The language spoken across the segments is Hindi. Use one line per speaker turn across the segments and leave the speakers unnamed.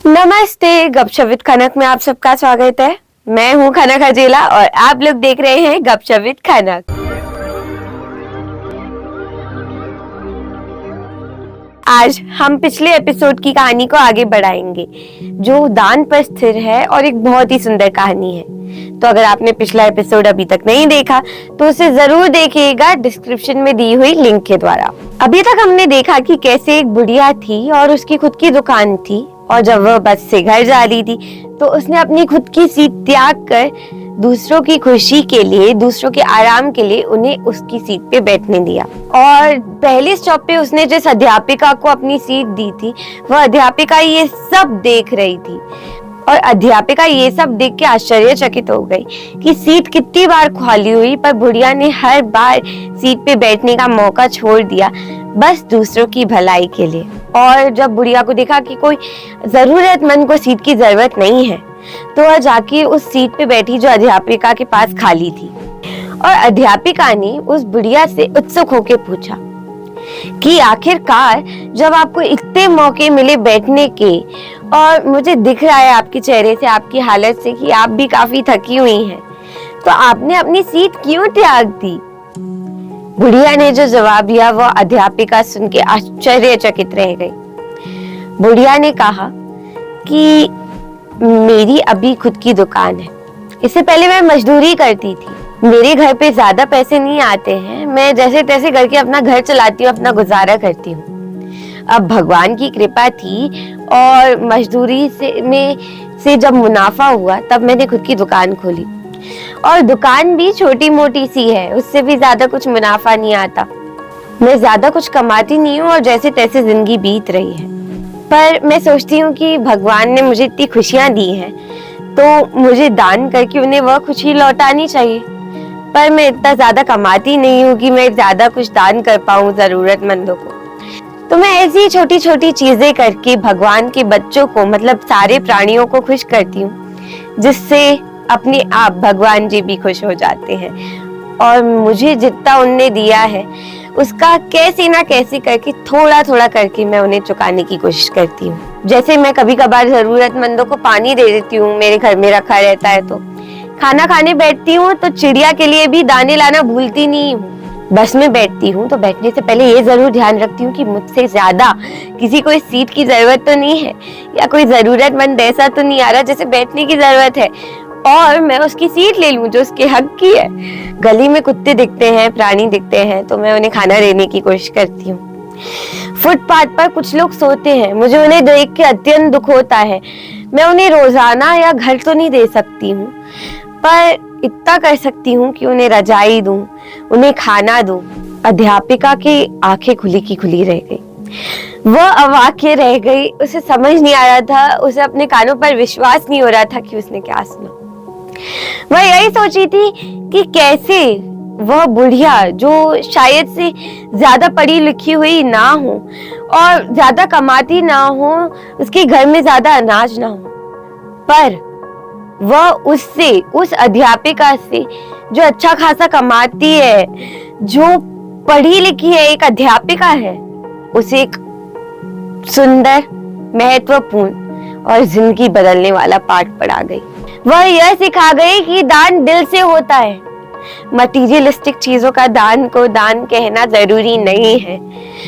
नमस्ते, गपशप विद खनक में आप सबका स्वागत है। मैं हूँ खनक हजेला और आप लोग देख रहे हैं गपशप विद खनक। आज हम पिछले एपिसोड की कहानी को आगे बढ़ाएंगे जो दान पर स्थिर है और एक बहुत ही सुंदर कहानी है। तो अगर आपने पिछला एपिसोड अभी तक नहीं देखा तो उसे जरूर देखिएगा डिस्क्रिप्शन में दी हुई लिंक के द्वारा। अभी तक हमने देखा कि कैसे एक बुढ़िया थी और उसकी खुद की दुकान थी और जब वह बस से घर जा रही थी तो उसने अपनी खुद की सीट त्याग कर दूसरों की खुशी के लिए, दूसरों के आराम के लिए उन्हें उसकी सीट पे बैठने दिया। और पहले स्टॉप पे उसने जिस अध्यापिका को अपनी सीट दी थी वह अध्यापिका ये सब देख रही थी और अध्यापिका ये सब देख के आश्चर्यचकित हो गई कि सीट कितनी बार खाली हुई पर बुढ़िया ने हर बार सीट पे बैठने का मौका छोड़ दिया बस दूसरों की भलाई के लिए। और जब बुढ़िया को देखा कि कोई जरूरतमंद को सीट की जरूरत नहीं है तो वह जाके उस सीट पे बैठी जो अध्यापिका के पास खाली थी। और अध्यापिका ने उस बुढ़िया से उत्सुक होकर पूछा कि आखिरकार जब आपको इतने मौके मिले बैठने के और मुझे दिख रहा है आपके चेहरे से, आपकी हालत से कि आप भी काफी थकी हुई हैं, तो आपने अपनी सीट क्यों त्याग दी? बुढ़िया ने जो जवाब दिया वह अध्यापिका सुन के आश्चर्यचकित रह गई। बुढ़िया ने कहा कि मेरी अभी खुद की दुकान है, इससे पहले मैं मजदूरी करती थी, मेरे घर पे ज्यादा पैसे नहीं आते हैं, मैं जैसे तैसे करके अपना घर चलाती हूँ, अपना गुजारा करती हूँ। अब भगवान की कृपा थी और मजदूरी से जब मुनाफा हुआ तब मैंने खुद की दुकान खोली और दुकान भी छोटी मोटी सी है, उससे भी ज्यादा कुछ मुनाफा नहीं आता। मैं ज्यादा कुछ कमाती नहीं हूँ और जैसे तैसे जिंदगी बीत रही है, पर मैं सोचती हूँ कि भगवान ने मुझे इतनी खुशियां दी हैं तो मुझे दान करके उन्हें वह खुशी लौटानी चाहिए। पर मैं इतना ज्यादा कमाती नहीं हूँ कि मैं ज्यादा कुछ दान कर पाऊँ जरूरतमंदों को, तो मैं ऐसी छोटी छोटी चीजें करके भगवान के बच्चों को, मतलब सारे प्राणियों को खुश करती हूँ, जिससे अपने आप भगवान जी भी खुश हो जाते हैं। और मुझे जितना उनने दिया है उसका कैसे ना कैसे करके थोड़ा थोड़ा करके मैं उन्हें चुकाने की कोशिश करती हूँ। जैसे मैं कभी कभार जरूरतमंदों को पानी दे देती हूँ, मेरे घर में रखा रहता है, तो खाना खाने बैठती हूँ तो चिड़िया के लिए भी दाने लाना भूलती नहीं हूँ। बस में बैठती हूँ तो बैठने से पहले ये जरूर ध्यान रखती हूँ कि मुझसे ज्यादा किसी को इस सीट की जरूरत तो नहीं है या कोई जरूरतमंद ऐसा तो नहीं आ रहा जिसे बैठने की जरूरत है और मैं उसकी सीट ले लूं जो उसके हक की है। गली में कुत्ते दिखते हैं, प्राणी दिखते हैं तो मैं उन्हें खाना देने की कोशिश करती हूँ। फुटपाथ पर कुछ लोग सोते हैं, मुझे उन्हें देख के अत्यंत दुख होता है। मैं उन्हें रोजाना या घर तो नहीं दे सकती हूँ पर इतना कर सकती हूँ कि उन्हें रजाई दूं, उन्हें खाना दूं। अध्यापिका की आंखें खुली की खुली रह गई, वह अवाक्य रह गई, उसे समझ नहीं आ रहा था, उसे अपने कानों पर विश्वास नहीं हो रहा था कि उसने क्या सुना। वह यही सोची थी कि कैसे वह बुढ़िया जो शायद से ज्यादा पढ़ी लिखी हुई ना हो और ज्यादा कमाती ना हो, उसके घर में ज्यादा अनाज ना हो, पर वह उससे, उस अध्यापिका से जो अच्छा खासा कमाती है, जो पढ़ी लिखी है, एक अध्यापिका है, उसे एक सुंदर, महत्वपूर्ण और जिंदगी बदलने वाला पाठ पढ़ा गई। वह यह सिखा गई कि दान दिल से होता है। मटीरियलिस्टिक चीजों का दान को दान कहना जरूरी नहीं है।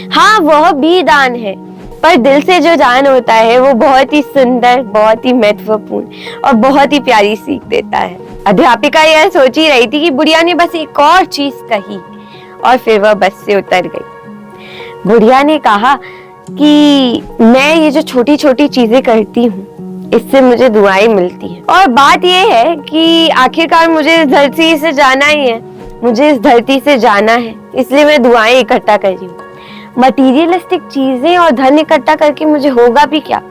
हाँ, वह भी दान है, पर दिल से जो दान होता है वो बहुत ही सुंदर, बहुत ही महत्वपूर्ण और बहुत ही प्यारी सीख देता है। अध्यापिका यह सोच ही रही थी कि बुढ़िया ने बस एक और चीज कही और फिर वह बस से उतर गई। बुढ़िया ने कहा कि मैं ये जो छोटी छोटी चीजें करती हूँ इससे मुझे दुआएं मिलती हैं और बात यह है कि आखिरकार मुझे इस धरती से जाना ही है, मुझे इस धरती से जाना है, इसलिए मैं दुआएं इकट्ठा कर रही हूँ। मटीरियलिस्टिक चीजें और धन इकट्ठा करके मुझे होगा भी क्या?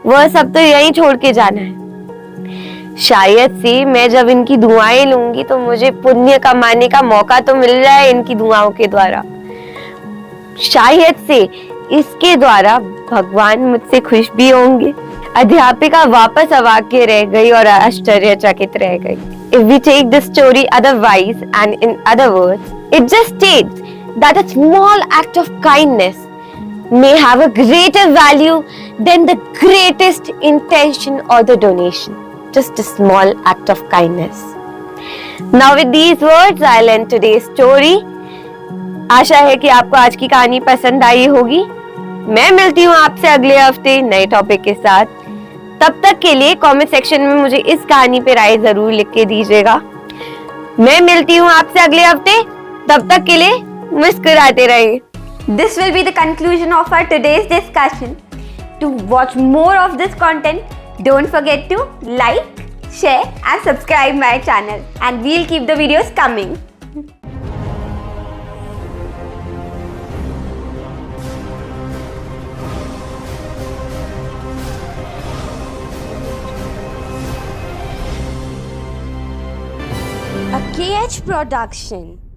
वह सब तो यहीं छोड़ के जाना है। शायद से मैं जब इनकी दुआएं लूंगी तो मुझे पुण्य कमाने का मौका तो मिल रहा है इनकी दुआओं के द्वारा। शायद से इसके द्वारा भगवान मुझसे खुश भी होंगे। अध्यापिका वापस अवाक्य रह गई और आश्चर्यचकित रह गई। If we take this story otherwise and in other words, it just states that a small act of kindness may have a greater value than the greatest intention or the donation. Just a small act of kindness. Now with these words, I'll end today's story. आशा है कि आपको आज की कहानी पसंद आई होगी। मैं मिलती हूँ आपसे अगले हफ्ते नए टॉपिक के साथ। तब तक के लिए कमेंट सेक्शन में मुझे इस कहानी पे राय जरूर लिख के दीजिएगा। मैं मिलती हूँ आपसे अगले हफ्ते, तब तक के लिए मुस्कुराते रहिए।
This will be the conclusion of our today's discussion. To watch more of this content, don't forget to like, share and subscribe my channel, and we'll keep the videos coming. A KH production.